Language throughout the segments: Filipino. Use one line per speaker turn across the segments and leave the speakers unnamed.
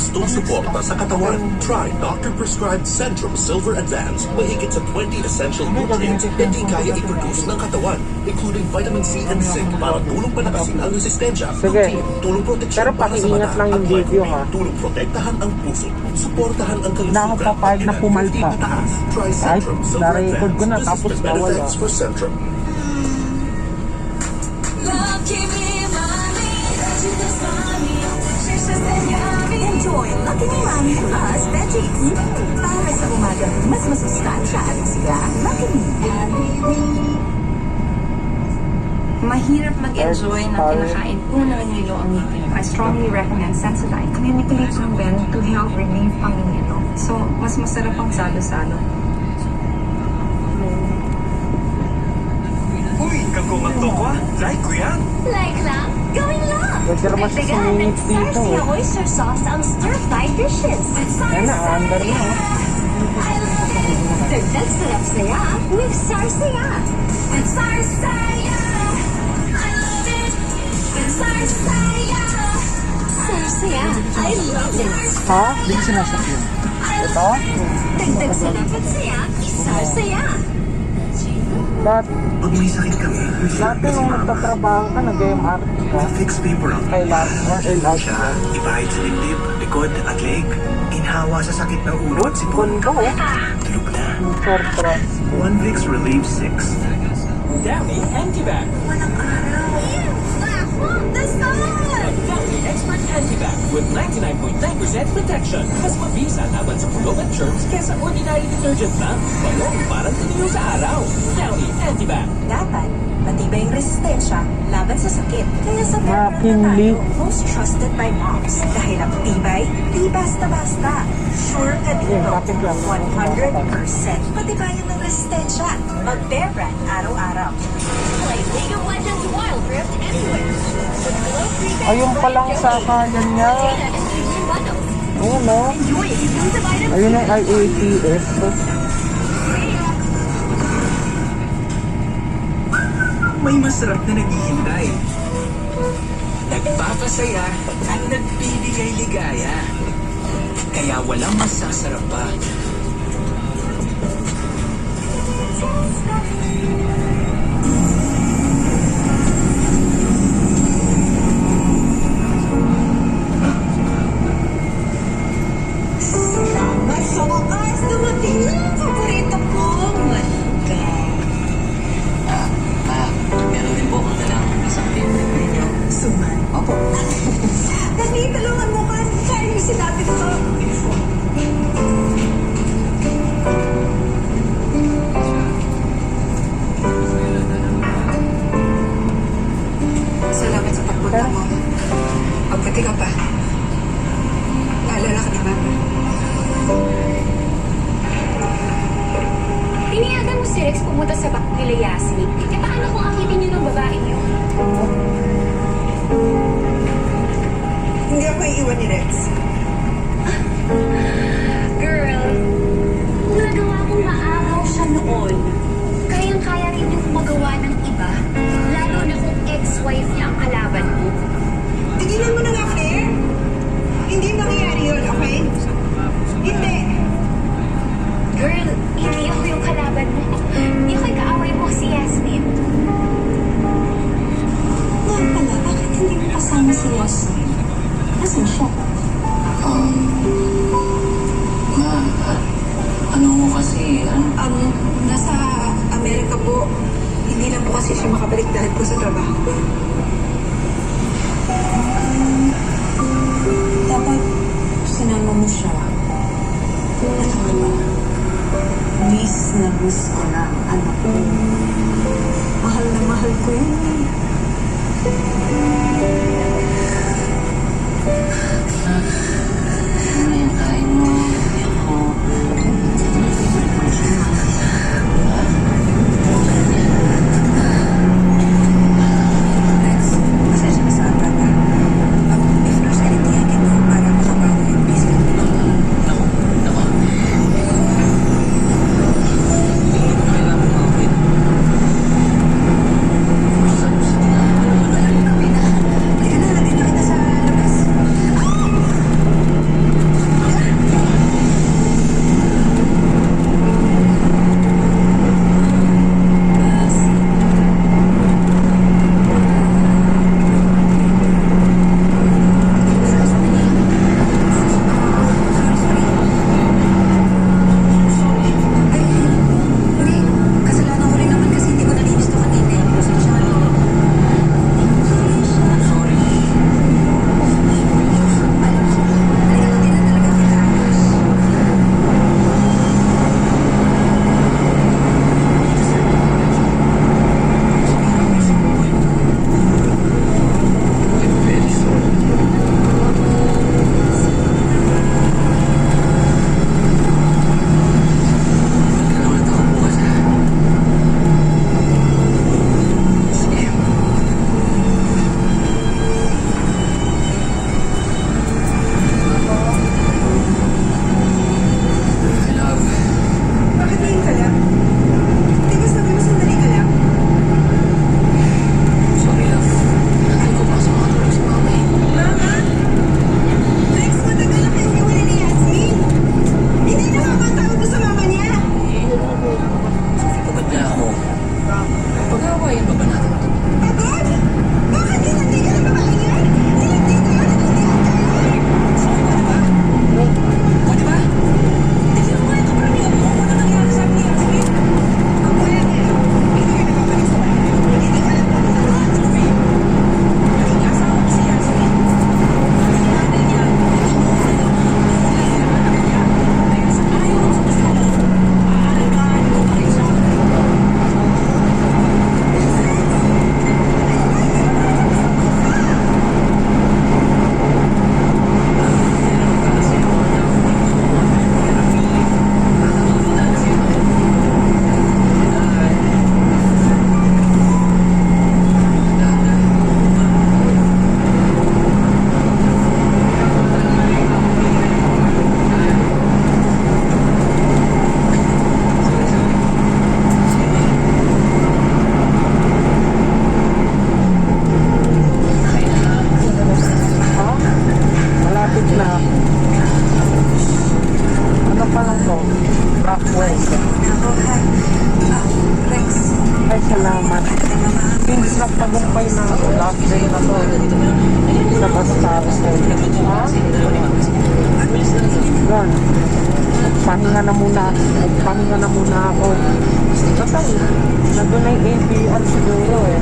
wastong suporta sa katawan. Try doctor-prescribed Centrum Silver Advance. Mahigit sa 20 essential nutrients na di kaya i-produce ng katawan, including vitamin C and zinc para tulong palakasin ang resistensya.
Sige.
Tulong proteksyon
Pero
para sa
pakiingat
mata
lang yung
at
video,
vitamin.
ha?
Tulong protektahan ang puso. Suportahan ang kalusugan.
Na ako papayag na pumalpa.
Try
Ay,
Centrum Silver
na-record ko na,
Advance.
tapos
This is
nawala.
benefits for Centrum.
Enjoy Lucky Me Mommy Plus Veggies. Para sa umaga, mas masustansya at siga. Lucky Me.
Mahirap mag-enjoy ng kinakain unang nilo ang ngipin. I strongly recommend Sensodyne. Clinically proven to help relieve pangingilo. So, mas masarap ang salo-salo.
Uy, kagumanto ko ah. Like ko yan.
Like lang? Gawin lang!
Pwede naman siya
Dagdagan ng
sumingit dito.
Sarsia oyster sauce ang stir-fried dishes.
Ayan na, under na.
Dagdag sarap saya with Sarsia. With Sarsia! I love it! With Sarsia! Sarsia! I love it!
Ha? Hindi ko sinasakyan. Ito?
Dagdag sarap at saya, Sarsia!
Ba't?
Pag may sakit kami,
Dati nung nagtatrabaho ka, nag-MRT ka,
fix paper up.
kay Lars or LR
Siya, ibahid sa dibdib, likod at leg. Inhawa sa sakit ng ulo at sipon.
Kondo,
Tulog na.
yung short trust.
One Vicks relieves 6.
Downy Antibac.
Walang araw! The sun!
Downy Expert Antibac with 99.9% protection. Mas mabisa laban sa kulog at germs kesa ordinary detergent na. Balong parang tiniyo sa araw. Downy Antibac.
Dapat, matibay ang resistensya laban sa sakit. Kaya sa
Makinli.
most trusted by moms. Dahil ang tibay, di basta-basta. Sure ka dito.
Kapit lang.
100% patibayan ng resistensya. Mag-Bear Brand araw-araw. Play League of Legends Wild Rift anywhere. With below 3
Ayun palang sakayan niya.
data and premium bundles.
Ayun o.
Enjoy exclusive items.
Ayun ang IATF.
May masarap na naghihintay.
Nagpapasaya at nagbibigay ligaya. Kaya walang masasarap pa.
Salamat sa wakas dumating ang paborito kong manika.
Meron din po akong dalang isang favorite ninyo.
Suman. Opo. Dali, tulungan mo ka. Kaya yung sinabi ko. Salamat sa pagpunta mo. Pagpati ka pa. Naalala ka ni Mama.
Tiniyagan mo si Rex pumunta sa back nila Yasmin. Eh paano kung akitin niyo ng babaeng yun?
Hindi ako iiwan ni Rex.
Girl, kung nagawa kong maaraw siya noon, kayang-kaya rin yung magawa ng iba, lalo na kung ex-wife niya ang kalaban mo.
Tigilan mo na nga, Claire. Hindi mangyayari yun, okay? Hindi.
Girl, hindi ako yung kalaban mo. Hindi ako yung kaaway mo si Yasmin.
Nga pala, bakit hindi mo kasama si Yasmin? Nasaan siya?
Ano mo kasi,
Nasa Amerika po. Hindi lang po kasi siya makabalik dahil po sa trabaho ko. Dapat sinama mo siya. Ano ka ba? Miss ko na ang anak ko. Mahal na mahal ko yun.
ano yung kain mo? Ako.
Rex, pasensya na sa atin. If there's anything I can do para makabawi yung peace with me.
Ako. Hindi ko kailangan mawin.
Pahinga na muna. Pahinga na muna ako. Kapag nandun na yung APR siguro eh.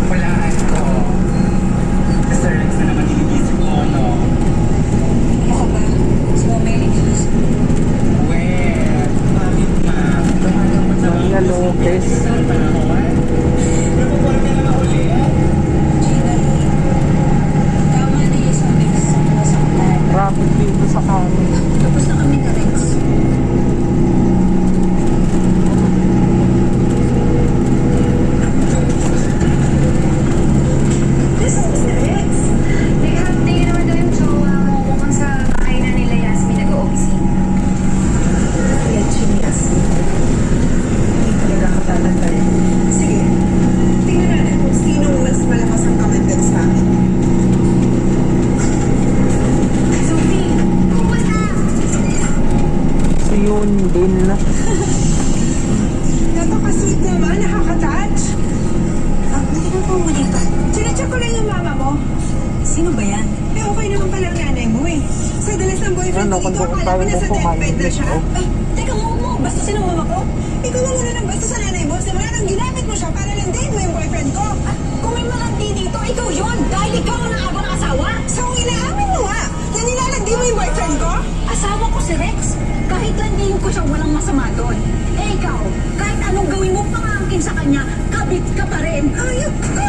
Walaan ko. Mr. Rex na naman iniisip mo, no?
Ako ba? Si Mama Elise.
Well, bakit ma? Tumagal mo sa
Maria Lopez.
isang panahon. Nakukuha ka na ulit.
Gina, tama na yung sabi ko sa mga saklan.
Traffic dito sa kami.
Tapos na kami na Rex.
This is Mr. Rex. Teka, tingin naman daw yung jowa mo mukhang sa bahay na nila Yasmin nag-o-opisina.
Kaya Yasmin. Hindi talaga ako tatagal. Sige, tingnan natin kung sinong mas malakas ang commented sa akin.
Sophie, kumusta?
Si Yun din.
Napaka-sweet naman, nakaka-touch. Nakinig po mo dito. Chinecheck ko lang yung mama mo. Sino ba yan? Eh, okay naman pala ang nanay mo eh. Sa dalas ng boyfriend
Ano,
ko, ikaw
kung
akala mo nasa
tayo po,
deathbed na siya.
kain
Ay, teka mo, basta sino mama ko? Ikaw lang na ng basta sa nanay mo. Simula nang ginamit mo siya para landayin mo yung boyfriend ko. Kung may malandi dito, ikaw yun. Dahil ikaw ang nakabang asawa. So, inaamin mo nga na nilalandi mo yung boyfriend ko?
Asawa ko si Rex. Kahit landiin ko siya, walang masama doon. Eh ikaw, kahit anong gawin mo pangangkin sa kanya, kabit ka pa rin.
Ayok ka!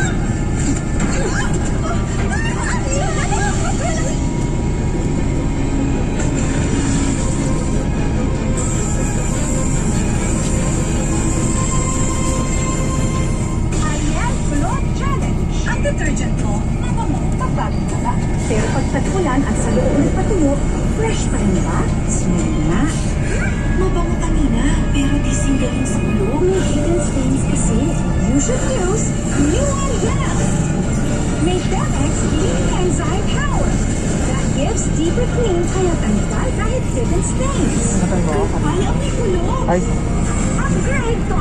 Ariel Floor Challenge. Ang detergent mo, mabango, pagbago pala. Pero pag tag-ulan at sa loob ng patuyo, fresh pa rin ba? Smell nga. Mabango kanina, pero di singgaling sa ulo. May hidden stains kasi. You should use New Ariel. May Demex Clean Enzyme Power. That gives deeper clean kaya tanggal kahit hidden stains.
Ano ba?
Kaya may kulog.
Ay,
Upgrade to